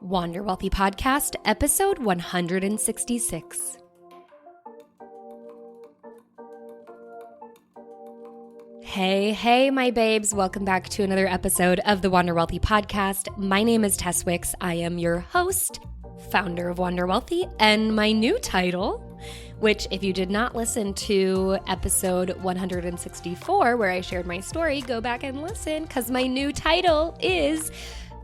Wander Wealthy Podcast, episode 166. Hey, my babes. Welcome back to another episode of the Wander Wealthy Podcast. My name is Tess. I am your host, founder of Wander Wealthy, and my new title, which if you did not listen to episode 164, where I shared my story, go back and listen, because my new title is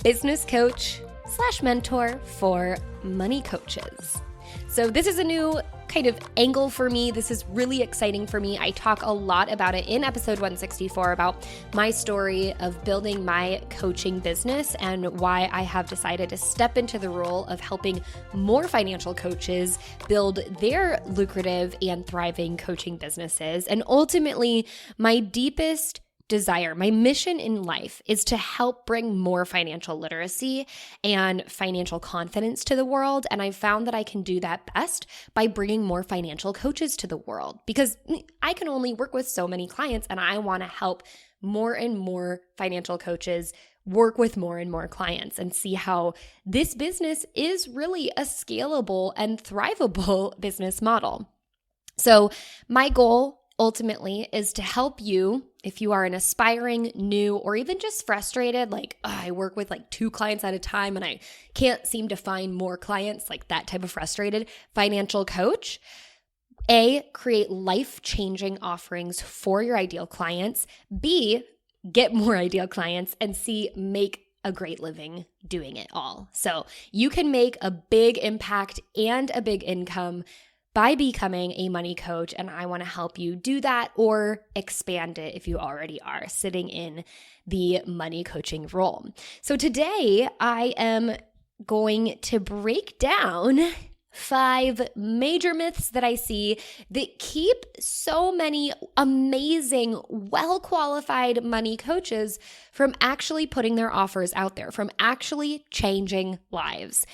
Business Coach / Mentor for Money Coaches. So this is a new kind of angle for me. This is really exciting for me. I talk a lot about it in episode 164 about my story of building my coaching business and why I have decided to step into the role of helping more financial coaches build their lucrative and thriving coaching businesses. And ultimately, my deepest desire, my mission in life is to help bring more financial literacy and financial confidence to the world. And I've found that I can do that best by bringing more financial coaches to the world, because I can only work with so many clients, and I want to help more and more financial coaches work with more and more clients and see how this business is really a scalable and thrivable business model. So my goal ultimately is to help you if you are an aspiring, new, or even just frustrated, like, I work with like 2 clients at a time and I can't seem to find more clients, like that type of frustrated financial coach. A, create life-changing offerings for your ideal clients. B, get more ideal clients. And C, make a great living doing it all. So you can make a big impact and a big income by becoming a money coach, and I want to help you do that or expand it if you already are sitting in the money coaching role. So today I am going to break down 5 major myths that I see that keep so many amazing, well-qualified money coaches from actually putting their offers out there, from actually changing lives.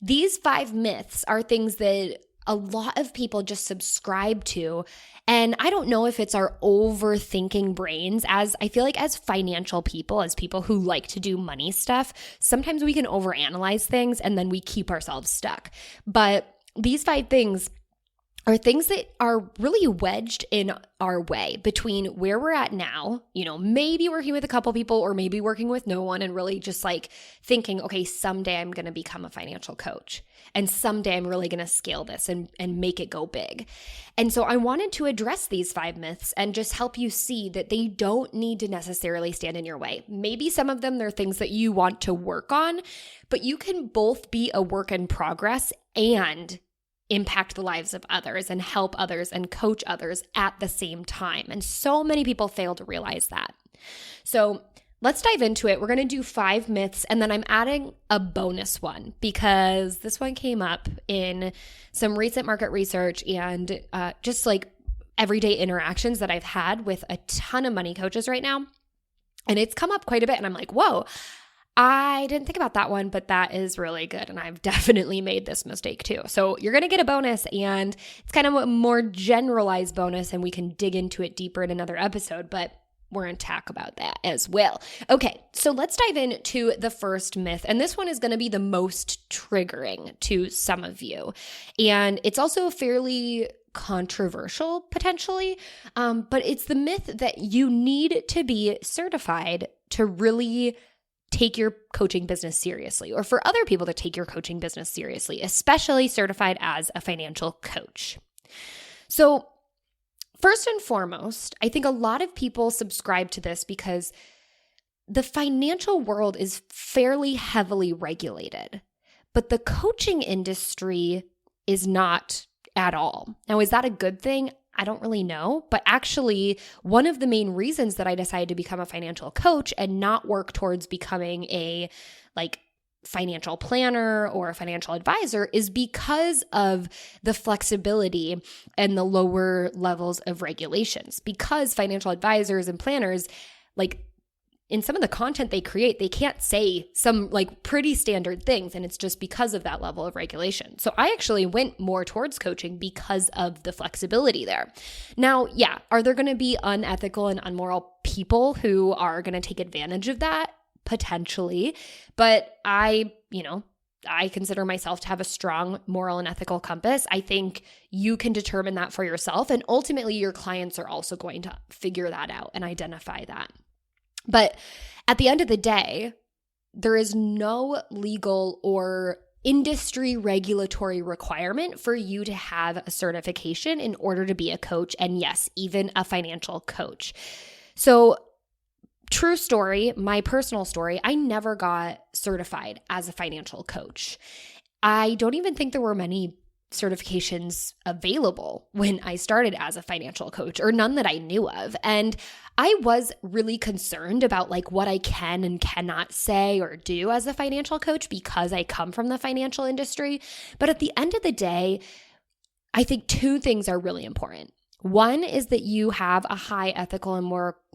These 5 myths are things that a lot of people just subscribe to. And I don't know if it's our overthinking brains, as I feel like as financial people, as people who like to do money stuff, sometimes we can overanalyze things and then we keep ourselves stuck. But these 5 things are things that are really wedged in our way between where we're at now, maybe working with a couple people or maybe working with no one, and really just like thinking, okay, someday I'm going to become a financial coach and someday I'm really going to scale this and make it go big. And so I wanted to address these 5 myths and just help you see that they don't need to necessarily stand in your way. Maybe some of them, they're things that you want to work on, but you can both be a work in progress and impact the lives of others and help others and coach others at the same time. And so many people fail to realize that. So let's dive into it. We're going to do 5 myths, and then I'm adding a bonus one because this one came up in some recent market research and just like everyday interactions that I've had with a ton of money coaches right now. And it's come up quite a bit, and I'm like, whoa, I didn't think about that one, but that is really good. And I've definitely made this mistake too. So you're going to get a bonus, and it's kind of a more generalized bonus, and we can dig into it deeper in another episode, but we're going to talk about that as well. Okay, so let's dive into the first myth. And this one is going to be the most triggering to some of you. And it's also fairly controversial potentially, but it's the myth that you need to be certified to really take your coaching business seriously, or for other people to take your coaching business seriously, especially certified as a financial coach. So first and foremost, I think a lot of people subscribe to this because the financial world is fairly heavily regulated, but the coaching industry is not at all. Now, is that a good thing? I don't really know, but actually one of the main reasons that I decided to become a financial coach and not work towards becoming a financial planner or a financial advisor is because of the flexibility and the lower levels of regulations. Because financial advisors and planners, in some of the content they create, they can't say some pretty standard things, and it's just because of that level of regulation. So I actually went more towards coaching because of the flexibility there. Now, yeah, are there going to be unethical and unmoral people who are going to take advantage of that? Potentially. But I I consider myself to have a strong moral and ethical compass. I think you can determine that for yourself. And ultimately, your clients are also going to figure that out and identify that. But at the end of the day, there is no legal or industry regulatory requirement for you to have a certification in order to be a coach. And yes, even a financial coach. So true story, my personal story, I never got certified as a financial coach. I don't even think there were many certifications available when I started as a financial coach, or none that I knew of. And I was really concerned about like what I can and cannot say or do as a financial coach because I come from the financial industry. But at the end of the day, I think two things are really important. One is that you have a high ethical and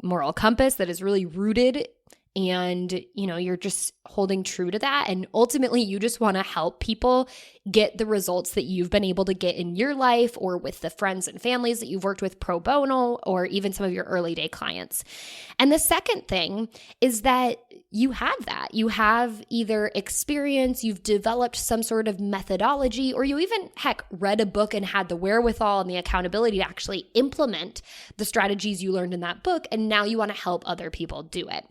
moral compass that is really rooted, and you're just holding true to that. And ultimately, you just want to help people get the results that you've been able to get in your life or with the friends and families that you've worked with pro bono, or even some of your early day clients. And the second thing is that you have that. You have either experience, you've developed some sort of methodology, or you even, read a book and had the wherewithal and the accountability to actually implement the strategies you learned in that book. And now you want to help other people do it.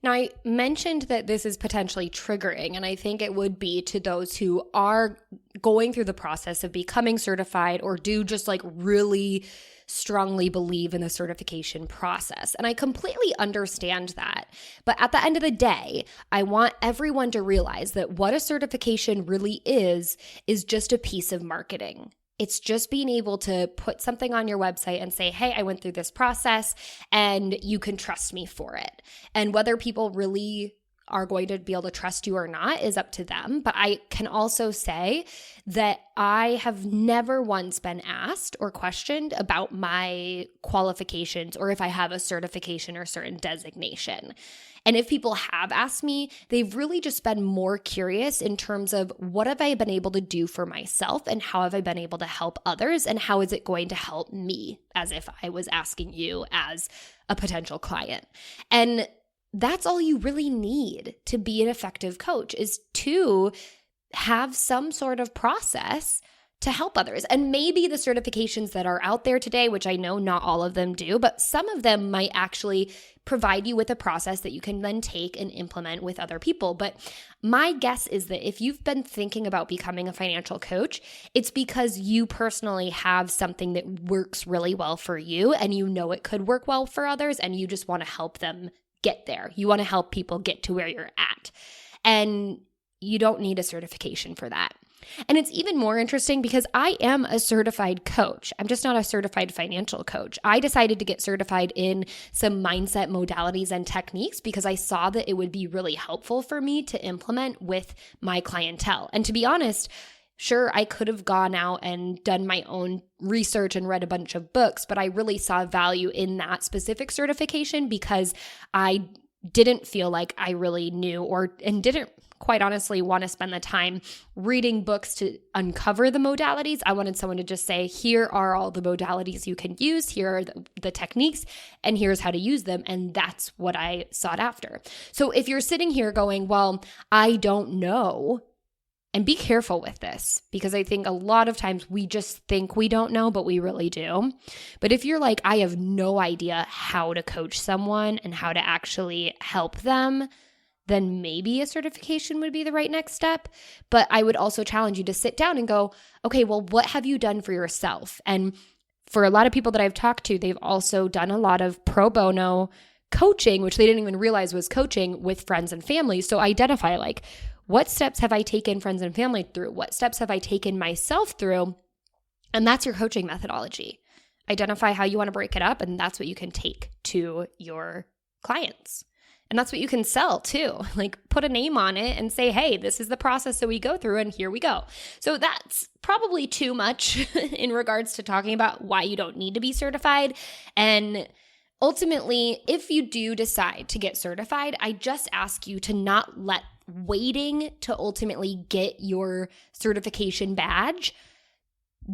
Now, I mentioned that this is potentially triggering, and I think it would be to those who are going through the process of becoming certified or do just like really strongly believe in the certification process. And I completely understand that. But at the end of the day, I want everyone to realize that what a certification really is just a piece of marketing. It's just being able to put something on your website and say, hey, I went through this process and you can trust me for it. And whether people really are going to be able to trust you or not is up to them. But I can also say that I have never once been asked or questioned about my qualifications or if I have a certification or certain designation. And if people have asked me, they've really just been more curious in terms of what have I been able to do for myself and how have I been able to help others and how is it going to help me, as if I was asking you as a potential client. And that's all you really need to be an effective coach, is to have some sort of process to help others. And maybe the certifications that are out there today, which I know not all of them do, but some of them might actually provide you with a process that you can then take and implement with other people. But my guess is that if you've been thinking about becoming a financial coach, it's because you personally have something that works really well for you and you know it could work well for others and you just want to help them get there. You want to help people get to where you're at. And you don't need a certification for that. And it's even more interesting because I am a certified coach. I'm just not a certified financial coach. I decided to get certified in some mindset modalities and techniques because I saw that it would be really helpful for me to implement with my clientele. And to be honest, sure, I could have gone out and done my own research and read a bunch of books, but I really saw value in that specific certification because I didn't feel like I really knew and didn't quite honestly want to spend the time reading books to uncover the modalities. I wanted someone to just say, here are all the modalities you can use, here are the techniques, and here's how to use them. And that's what I sought after. So if you're sitting here going, well, I don't know, and be careful with this because I think a lot of times we just think we don't know, but we really do. But if you're like, I have no idea how to coach someone and how to actually help them, then maybe a certification would be the right next step. But I would also challenge you to sit down and go, okay, well, what have you done for yourself? And for a lot of people that I've talked to, they've also done a lot of pro bono coaching, which they didn't even realize was coaching with friends and family. So identify like, what steps have I taken friends and family through? What steps have I taken myself through? And that's your coaching methodology. Identify how you want to break it up, and that's what you can take to your clients. And that's what you can sell too. Like put a name on it and say, hey, this is the process that we go through and here we go. So that's probably too much in regards to talking about why you don't need to be certified. And ultimately, if you do decide to get certified, I just ask you to not let waiting to ultimately get your certification badge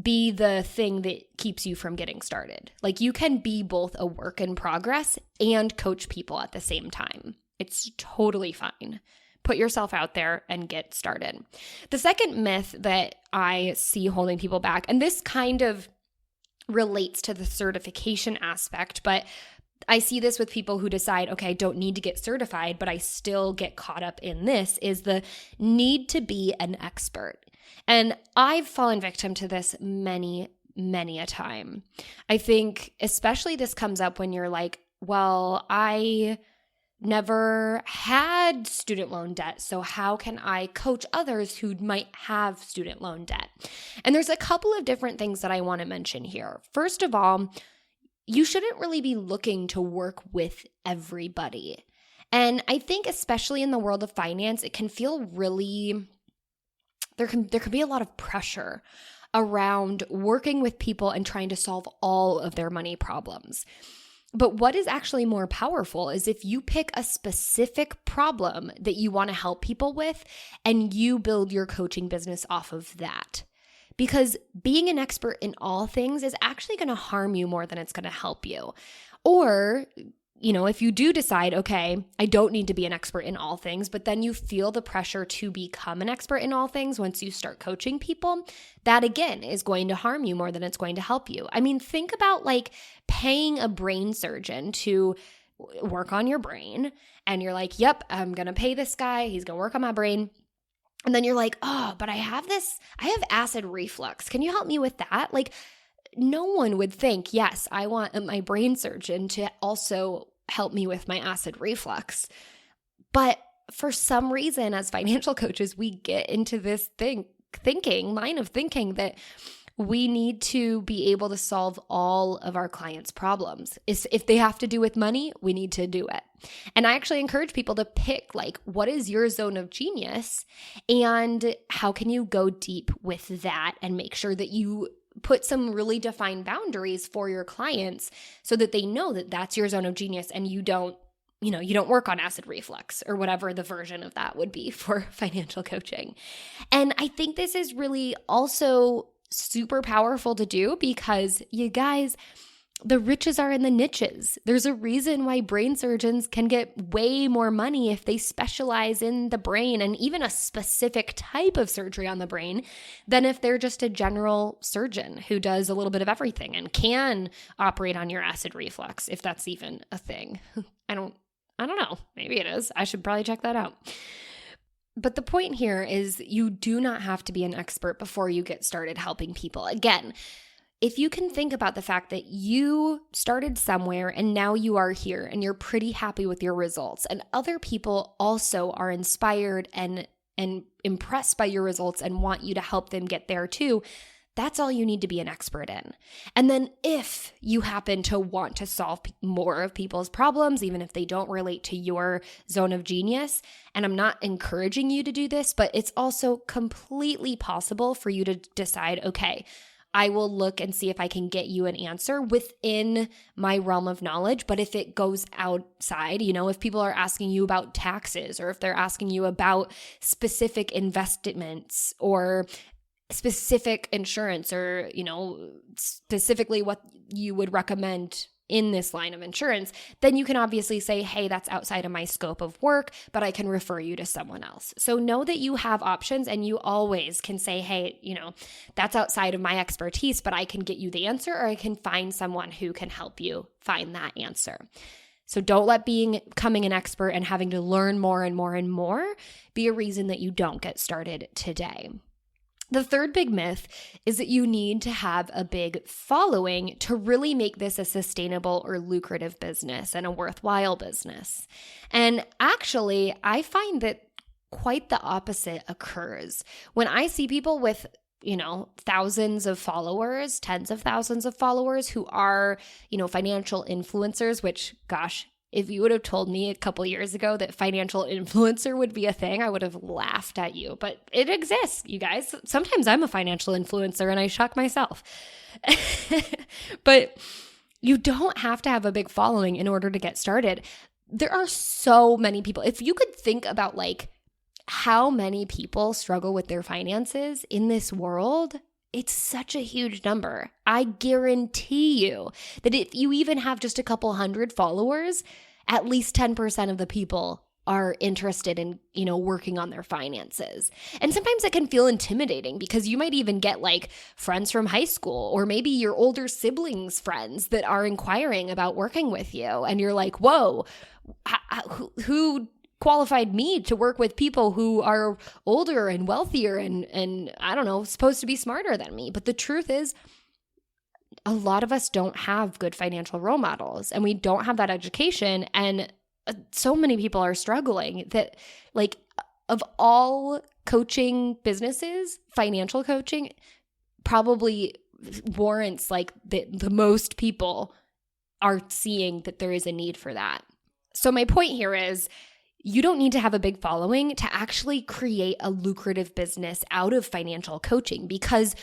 be the thing that keeps you from getting started. Like you can be both a work in progress and coach people at the same time. It's totally fine. Put yourself out there and get started. The second myth that I see holding people back, and this kind of relates to the certification aspect, but I see this with people who decide, okay, I don't need to get certified, but I still get caught up in this, is the need to be an expert. And I've fallen victim to this many a time. I think especially this comes up when you're like, well, I never had student loan debt, so how can I coach others who might have student loan debt? And there's a couple of different things that I want to mention here. First of all, you shouldn't really be looking to work with everybody. And I think especially in the world of finance, it can feel really, there can be a lot of pressure around working with people and trying to solve all of their money problems. But what is actually more powerful is if you pick a specific problem that you want to help people with and you build your coaching business off of that. Because being an expert in all things is actually going to harm you more than it's going to help you. Or, if you do decide, okay, I don't need to be an expert in all things, but then you feel the pressure to become an expert in all things once you start coaching people, that again is going to harm you more than it's going to help you. I mean, think about like paying a brain surgeon to work on your brain, and you're like, yep, I'm going to pay this guy. He's going to work on my brain. And then you're like, oh, but I have acid reflux. Can you help me with that? Like, no one would think, yes, I want my brain surgeon to also help me with my acid reflux. But for some reason, as financial coaches, we get into this line of thinking that we need to be able to solve all of our clients' problems. If they have to do with money, we need to do it. And I actually encourage people to pick, like, what is your zone of genius and how can you go deep with that and make sure that you put some really defined boundaries for your clients so that they know that that's your zone of genius and you don't work on acid reflux or whatever the version of that would be for financial coaching. And I think this is really also super powerful to do because you guys, the riches are in the niches. There's a reason why brain surgeons can get way more money if they specialize in the brain and even a specific type of surgery on the brain than if they're just a general surgeon who does a little bit of everything and can operate on your acid reflux, if that's even a thing. I don't know. Maybe it is. I should probably check that out. But the point here is you do not have to be an expert before you get started helping people. Again, if you can think about the fact that you started somewhere and now you are here and you're pretty happy with your results and other people also are inspired and impressed by your results and want you to help them get there too, that's all you need to be an expert in. And then if you happen to want to solve more of people's problems, even if they don't relate to your zone of genius, and I'm not encouraging you to do this, but it's also completely possible for you to decide, okay, I will look and see if I can get you an answer within my realm of knowledge. But if it goes outside, if people are asking you about taxes or if they're asking you about specific investments or specific insurance or, specifically what you would recommend in this line of insurance, then you can obviously say, hey, that's outside of my scope of work, but I can refer you to someone else. So know that you have options and you always can say, hey, that's outside of my expertise, but I can get you the answer or I can find someone who can help you find that answer. So don't let becoming an expert and having to learn more and more and more be a reason that you don't get started today. The third big myth is that you need to have a big following to really make this a sustainable or lucrative business and a worthwhile business. And actually, I find that quite the opposite occurs. When I see people with thousands of followers, tens of thousands of followers who are, financial influencers, which, gosh, if you would have told me a couple years ago that financial influencer would be a thing, I would have laughed at you. But it exists, you guys. Sometimes I'm a financial influencer and I shock myself. But you don't have to have a big following in order to get started. There are so many people. If you could think about how many people struggle with their finances in this world, it's such a huge number. I guarantee you that if you even have just a couple hundred followers, at least 10% of the people are interested in, working on their finances. And sometimes it can feel intimidating because you might even get like friends from high school or maybe your older siblings' friends that are inquiring about working with you. And you're like, whoa, who qualified me to work with people who are older and wealthier and I don't know, supposed to be smarter than me. But the truth is, a lot of us don't have good financial role models and we don't have that education. And so many people are struggling that, like, of all coaching businesses, financial coaching probably warrants like the most people are seeing that there is a need for that. So my point here is you don't need to have a big following to actually create a lucrative business out of financial coaching, because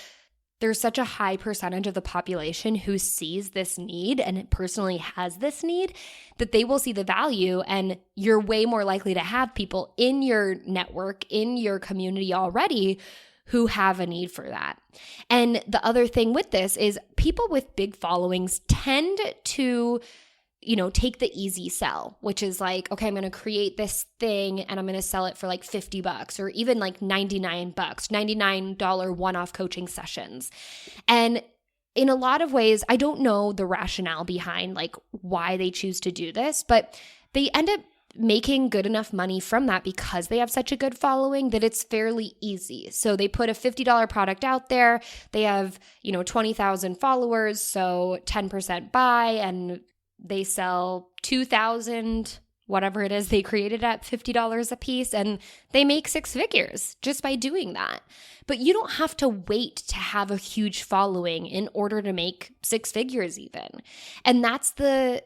there's such a high percentage of the population who sees this need and personally has this need that they will see the value, and you're way more likely to have people in your network, in your community already who have a need for that. And the other thing with this is people with big followings tend to take the easy sell, which is like, okay, I'm going to create this thing and I'm going to sell it for like $50 or even like $99, $99 one-off coaching sessions. And in a lot of ways, I don't know the rationale behind like why they choose to do this, but they end up making good enough money from that because they have such a good following that it's fairly easy. So they put a $50 product out there. They have, 20,000 followers, so 10% buy, and they sell 2,000, whatever it is they created at $50 a piece, and they make six figures just by doing that. But you don't have to wait to have a huge following in order to make six figures even. And that's the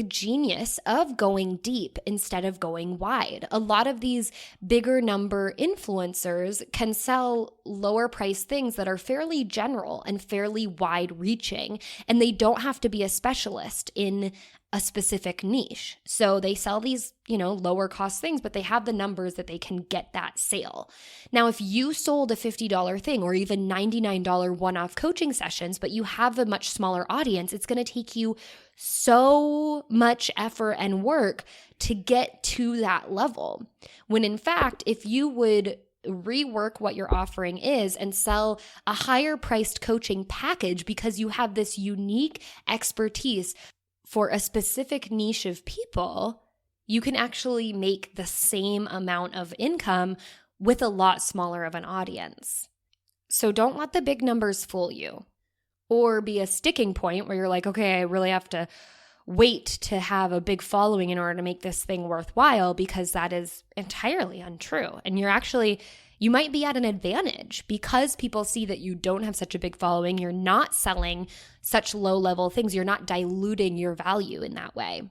genius of going deep instead of going wide. A lot of these bigger number influencers can sell lower priced things that are fairly general and fairly wide reaching, and they don't have to be a specialist in a specific niche. So they sell these, lower cost things, but they have the numbers that they can get that sale. Now, if you sold a $50 thing or even $99 one-off coaching sessions, but you have a much smaller audience, it's going to take you so much effort and work to get to that level. When in fact, if you would rework what your offering is and sell a higher priced coaching package because you have this unique expertise for a specific niche of people, you can actually make the same amount of income with a lot smaller of an audience. So don't let the big numbers fool you or be a sticking point where you're like, okay, I really have to wait to have a big following in order to make this thing worthwhile, because that is entirely untrue. And you might be at an advantage because people see that you don't have such a big following. You're not selling such low level things. You're not diluting your value in that way.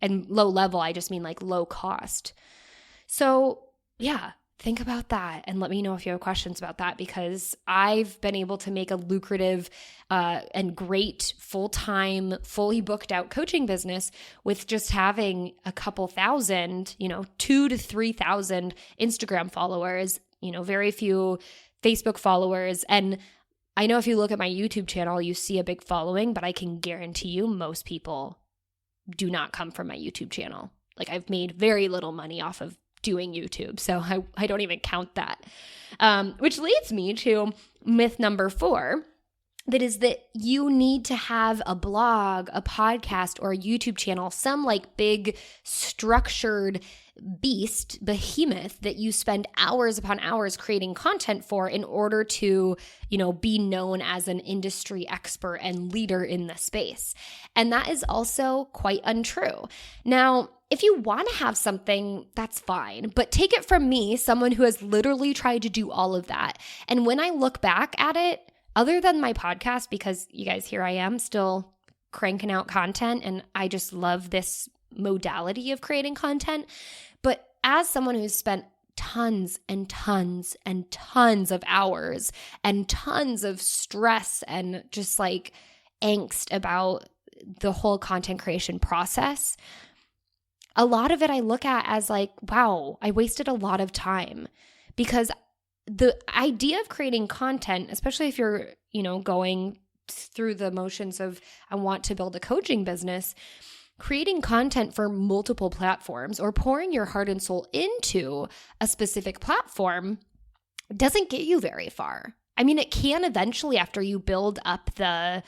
And low level, I just mean like low cost. So yeah, think about that and let me know if you have questions about that, because I've been able to make a lucrative and great full-time, fully booked out coaching business with just having a couple thousand, 2,000 to 3,000 Instagram followers, very few Facebook followers. And I know if you look at my YouTube channel, you see a big following, but I can guarantee you most people do not come from my YouTube channel. Like, I've made very little money off of doing YouTube, so I don't even count that. Which leads me to myth number 4, that is that you need to have a blog, a podcast, or a YouTube channel, some like big structured behemoth that you spend hours upon hours creating content for in order to, be known as an industry expert and leader in the space. And that is also quite untrue. Now, if you want to have something, that's fine, but take it from me, someone who has literally tried to do all of that. And when I look back at it, other than my podcast, because you guys, here I am still cranking out content and I just love this modality of creating content. But as someone who's spent tons and tons and tons of hours and tons of stress and just like angst about the whole content creation process, a lot of it I look at as like, wow, I wasted a lot of time, because the idea of creating content, especially if you're, going through the motions of I want to build a coaching business, creating content for multiple platforms or pouring your heart and soul into a specific platform doesn't get you very far. I mean, it can eventually after you build up the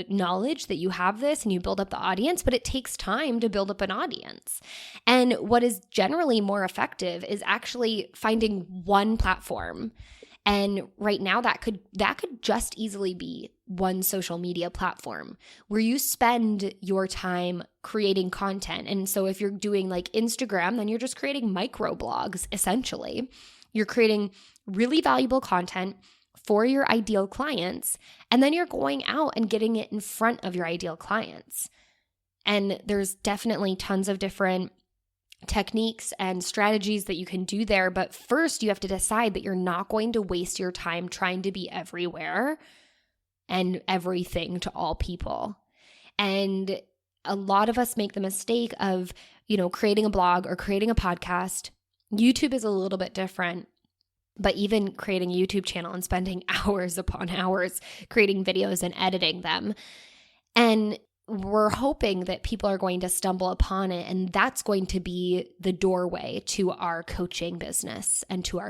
knowledge that you have this and you build up the audience, but it takes time to build up an audience. And what is generally more effective is actually finding one platform. And right now that could just easily be one social media platform where you spend your time creating content. And so if you're doing like Instagram, then you're just creating micro blogs, essentially. You're creating really valuable content for your ideal clients, and then you're going out and getting it in front of your ideal clients. And there's definitely tons of different techniques and strategies that you can do there. But first, you have to decide that you're not going to waste your time trying to be everywhere and everything to all people. And a lot of us make the mistake of, creating a blog or creating a podcast. YouTube is a little bit different. But even creating a YouTube channel and spending hours upon hours creating videos and editing them. And we're hoping that people are going to stumble upon it, and that's going to be the doorway to our coaching business and to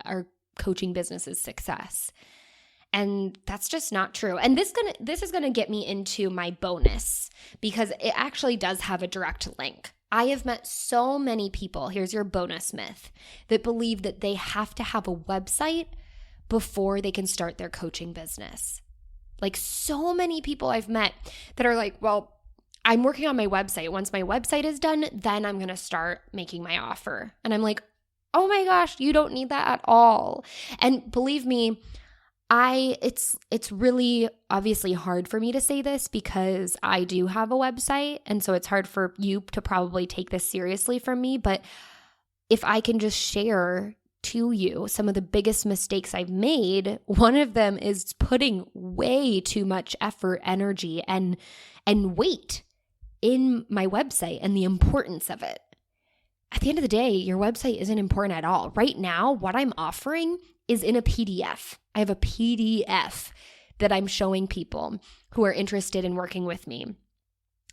our coaching business's success. And that's just not true. And this is gonna get me into my bonus because it actually does have a direct link. I have met so many people, here's your bonus myth, that believe that they have to have a website before they can start their coaching business. Like so many people I've met that are like, well, I'm working on my website. Once my website is done, then I'm going to start making my offer. And I'm like, oh my gosh, you don't need that at all. And believe me, it's really obviously hard for me to say this because I do have a website, and so it's hard for you to probably take this seriously from me, but if I can just share to you some of the biggest mistakes I've made, one of them is putting way too much effort, energy, and weight in my website and the importance of it. At the end of the day, your website isn't important at all. Right now, what I'm offering is in a PDF. I have a PDF that I'm showing people who are interested in working with me.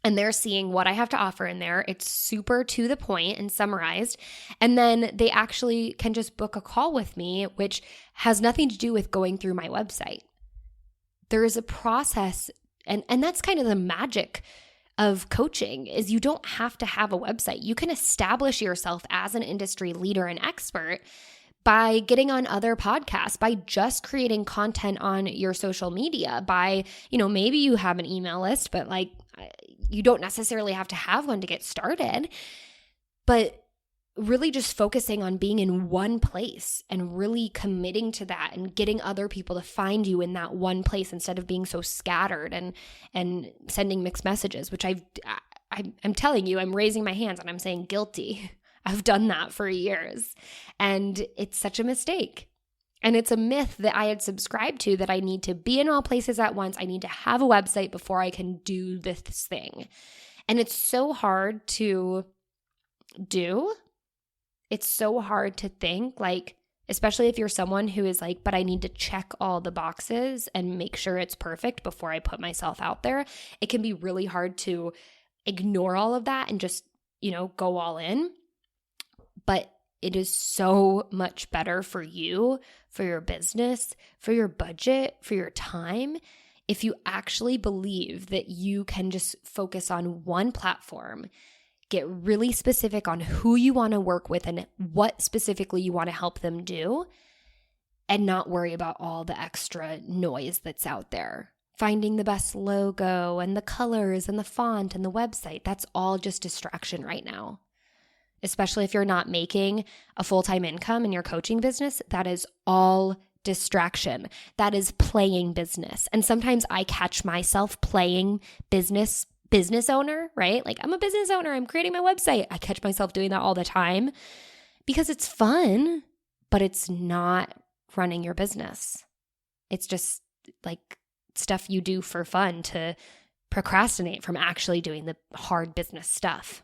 And they're seeing what I have to offer in there. It's super to the point and summarized. And then they actually can just book a call with me, which has nothing to do with going through my website. There is a process, and that's kind of the magic of coaching is you don't have to have a website. You can establish yourself as an industry leader and expert by getting on other podcasts, by just creating content on your social media, by, maybe you have an email list, but like you don't necessarily have to have one to get started, but really just focusing on being in one place and really committing to that and getting other people to find you in that one place instead of being so scattered and sending mixed messages, which I'm telling you, I'm raising my hands and I'm saying guilty. I've done that for years, and it's such a mistake. And it's a myth that I had subscribed to, that I need to be in all places at once. I need to have a website before I can do this thing. And it's so hard to do. It's so hard to think, like, especially if you're someone who is like, but I need to check all the boxes and make sure it's perfect before I put myself out there. It can be really hard to ignore all of that and just, go all in. But it is so much better for you, for your business, for your budget, for your time, if you actually believe that you can just focus on one platform, get really specific on who you want to work with and what specifically you want to help them do, and not worry about all the extra noise that's out there. Finding the best logo and the colors and the font and the website, that's all just distraction right now. Especially if you're not making a full-time income in your coaching business, that is all distraction. That is playing business. And sometimes I catch myself playing business owner, right? Like, I'm a business owner, I'm creating my website. I catch myself doing that all the time because it's fun, but it's not running your business. It's just like stuff you do for fun to procrastinate from actually doing the hard business stuff.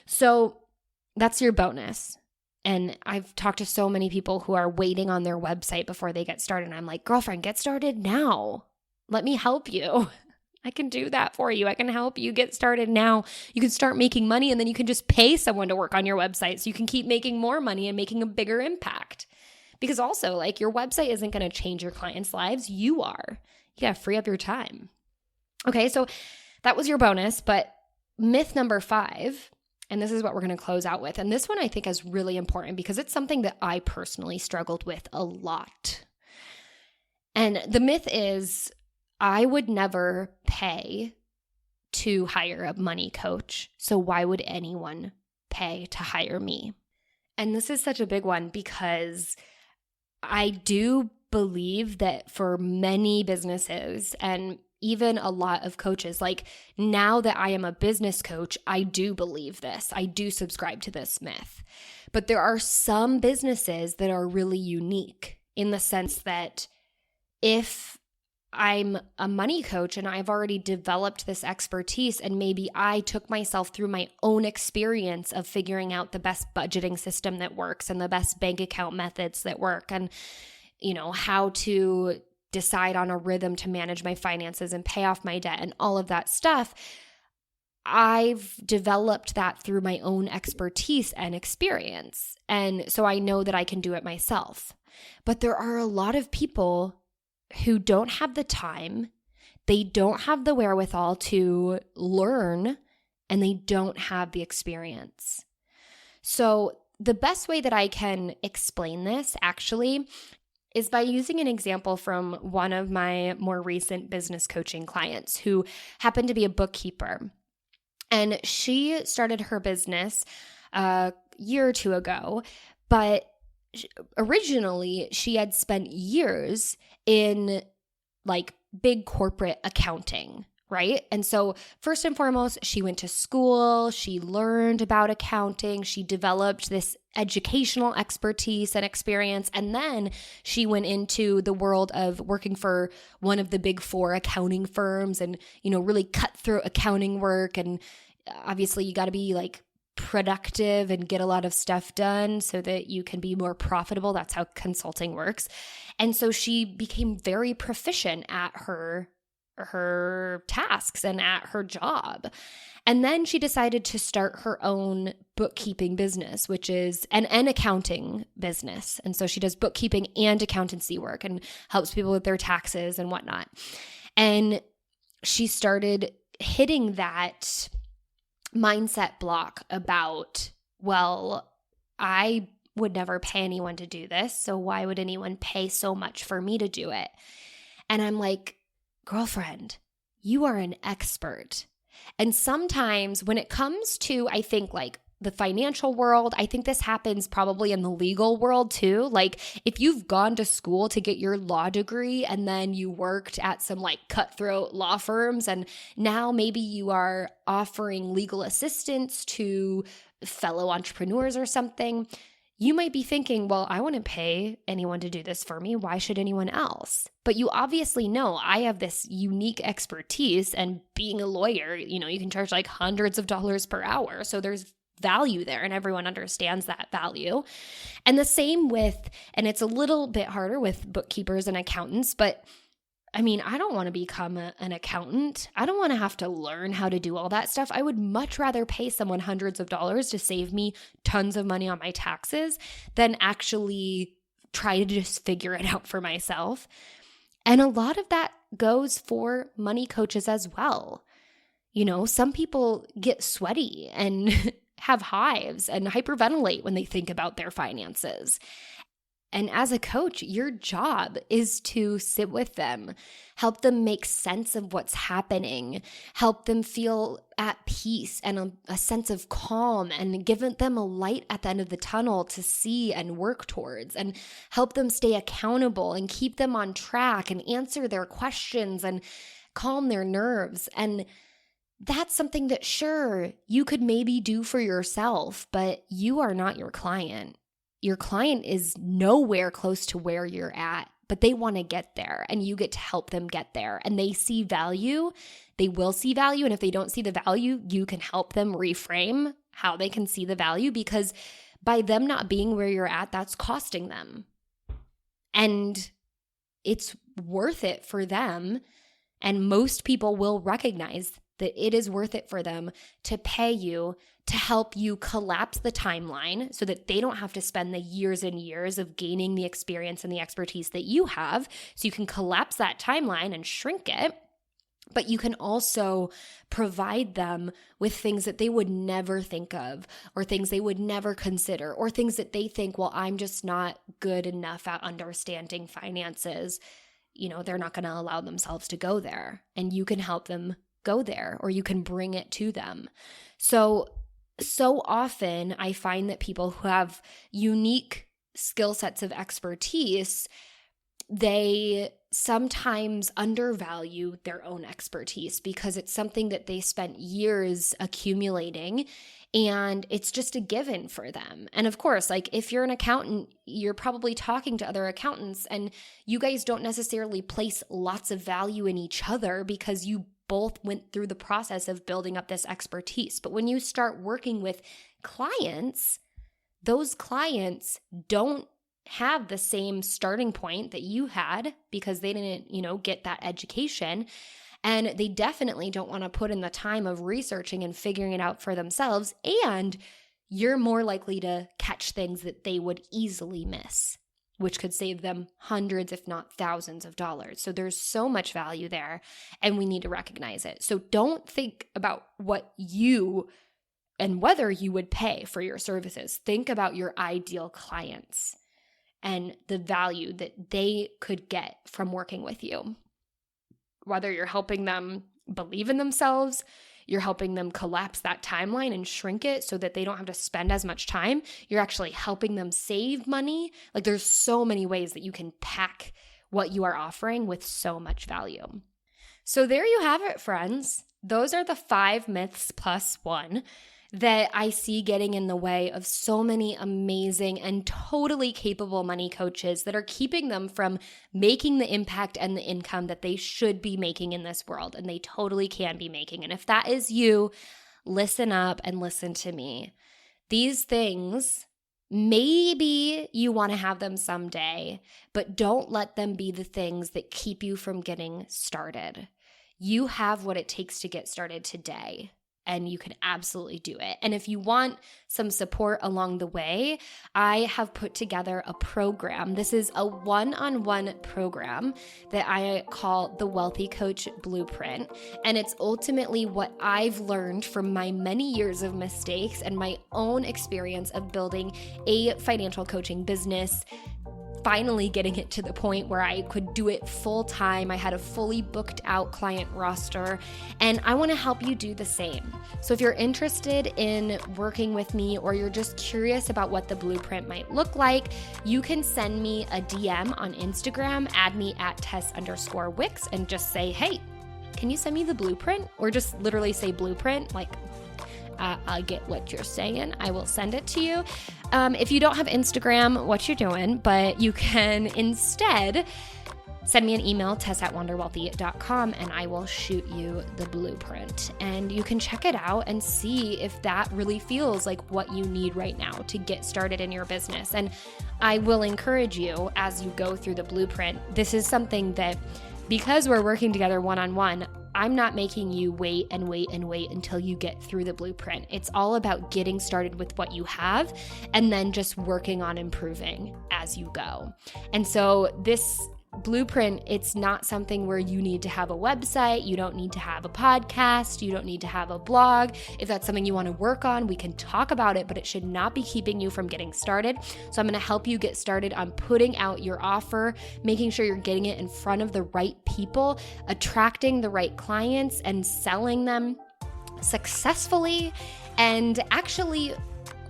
So that's your bonus. And I've talked to so many people who are waiting on their website before they get started. And I'm like, girlfriend, get started now. Let me help you. I can do that for you. I can help you get started now. You can start making money and then you can just pay someone to work on your website so you can keep making more money and making a bigger impact. Because also, like, your website isn't going to change your clients' lives. You are. You got to free up your time. Okay, so that was your bonus, but myth number 5, and this is what we're going to close out with. And this one I think is really important because it's something that I personally struggled with a lot. And the myth is, I would never pay to hire a money coach, so why would anyone pay to hire me? And this is such a big one because I do believe that for many businesses and even a lot of coaches, like now that I am a business coach, I do believe this. I do subscribe to this myth. But there are some businesses that are really unique in the sense that if I'm a money coach and I've already developed this expertise and maybe I took myself through my own experience of figuring out the best budgeting system that works and the best bank account methods that work and, you know, how to decide on a rhythm to manage my finances and pay off my debt and all of that stuff. I've developed that through my own expertise and experience. And so I know that I can do it myself. But there are a lot of people who don't have the time, they don't have the wherewithal to learn, and they don't have the experience. So the best way that I can explain this actually is by using an example from one of my more recent business coaching clients who happened to be a bookkeeper. And she started her business a year or two ago, but originally she had spent years in like big corporate accounting, right? And so first and foremost, she went to school, she learned about accounting, she developed this educational expertise and experience, and then she went into the world of working for one of the big 4 accounting firms and, you know, really cutthroat accounting work. And obviously you got to be like productive and get a lot of stuff done so that you can be more profitable. That's how consulting works. And so she became very proficient at her tasks and at her job. And then she decided to start her own bookkeeping business, which is an accounting business. And so she does bookkeeping and accountancy work and helps people with their taxes and whatnot. And she started hitting that mindset block about, well, I would never pay anyone to do this, so why would anyone pay so much for me to do it? And I'm like, girlfriend, you are an expert. And sometimes when it comes to, I think, like the financial world, I think this happens probably in the legal world too. Like if you've gone to school to get your law degree and then you worked at some like cutthroat law firms and now maybe you are offering legal assistance to fellow entrepreneurs or something, you might be thinking, well, I wouldn't pay anyone to do this for me. Why should anyone else? But you obviously know I have this unique expertise, and being a lawyer, you know, you can charge like hundreds of dollars per hour. So there's value there and everyone understands that value. And the same with, and it's a little bit harder with bookkeepers and accountants, but I mean, I don't want to become an accountant. I don't want to have to learn how to do all that stuff. I would much rather pay someone hundreds of dollars to save me tons of money on my taxes than actually try to just figure it out for myself. And a lot of that goes for money coaches as well. You know, some people get sweaty and have hives and hyperventilate when they think about their finances. And as a coach, your job is to sit with them, help them make sense of what's happening, help them feel at peace and a sense of calm, and give them a light at the end of the tunnel to see and work towards, and help them stay accountable and keep them on track and answer their questions and calm their nerves. And that's something that, sure, you could maybe do for yourself, but you are not your client. Your client is nowhere close to where you're at, but they want to get there, and you get to help them get there. And they see value. They will see value. And if they don't see the value, you can help them reframe how they can see the value, because by them not being where you're at, that's costing them. And it's worth it for them And most people will recognize that it is worth it for them to pay you to help you collapse the timeline so that they don't have to spend the years and years of gaining the experience and the expertise that you have. So you can collapse that timeline and shrink it. But you can also provide them with things that they would never think of, or things they would never consider, or things that they think, well, I'm just not good enough at understanding finances. They're not going to allow themselves to go there. And you can help them go there, or you can bring it to them. So often I find that people who have unique skill sets of expertise, they sometimes undervalue their own expertise because it's something that they spent years accumulating, and it's just a given for them. And of course, like if you're an accountant, you're probably talking to other accountants, and you guys don't necessarily place lots of value in each other because you both went through the process of building up this expertise. But when you start working with clients, those clients don't have the same starting point that you had because they didn't, get that education. And they definitely don't want to put in the time of researching and figuring it out for themselves. And you're more likely to catch things that they would easily miss, which could save them hundreds, if not thousands of dollars. So there's so much value there, and we need to recognize it. So don't think about what you and whether you would pay for your services. Think about your ideal clients and the value that they could get from working with you. Whether you're helping them believe in themselves, you're helping them collapse that timeline and shrink it so that they don't have to spend as much time, you're actually helping them save money. Like there's so many ways that you can pack what you are offering with so much value. So there you have it, friends. Those are the 5 myths plus 1 that I see getting in the way of so many amazing and totally capable money coaches that are keeping them from making the impact and the income that they should be making in this world, and they totally can be making. And if that is you, listen up and listen to me. These things, maybe you want to have them someday, but don't let them be the things that keep you from getting started. You have what it takes to get started today, and you can absolutely do it. And if you want some support along the way, I have put together a program. This is a one-on-one program that I call the Wealthy Coach Blueprint. And it's ultimately what I've learned from my many years of mistakes and my own experience of building a financial coaching business, finally getting it to the point where I could do it full time. I had a fully booked out client roster, and I want to help you do the same. So if you're interested in working with me, or you're just curious about what the blueprint might look like, you can send me a DM on Instagram, add me at Tess_Wicks, and just say, hey, can you send me the blueprint? Or just literally say blueprint, like I get what you're saying. I will send it to you. If you don't have Instagram, what you're doing, but you can instead send me an email, tess@wanderwealthy.com, and I will shoot you the blueprint. And you can check it out and see if that really feels like what you need right now to get started in your business. And I will encourage you as you go through the blueprint. This is something that, because we're working together one-on-one, I'm not making you wait and wait and wait until you get through the blueprint. It's all about getting started with what you have and then just working on improving as you go. And so this blueprint, it's not something where you need to have a website, you don't need to have a podcast, you don't need to have a blog. If that's something you want to work on, we can talk about it, but it should not be keeping you from getting started. So I'm going to help you get started on putting out your offer, making sure you're getting it in front of the right people, attracting the right clients, and selling them successfully, and actually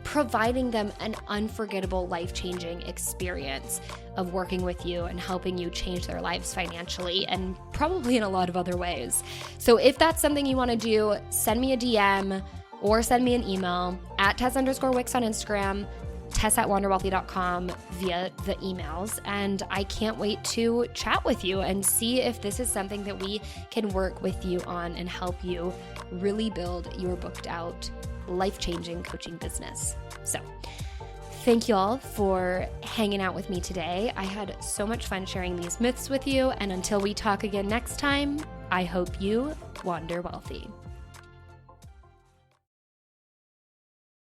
providing them an unforgettable, life-changing experience of working with you and helping you change their lives financially and probably in a lot of other ways. So if that's something you want to do, send me a DM or send me an email at Tess_Wicks on Instagram, Tess@wanderwealthy.com via the emails. And I can't wait to chat with you and see if this is something that we can work with you on and help you really build your booked out, life-changing coaching business. So thank you all for hanging out with me today. I had so much fun sharing these myths with you. And until we talk again next time, I hope you wander wealthy.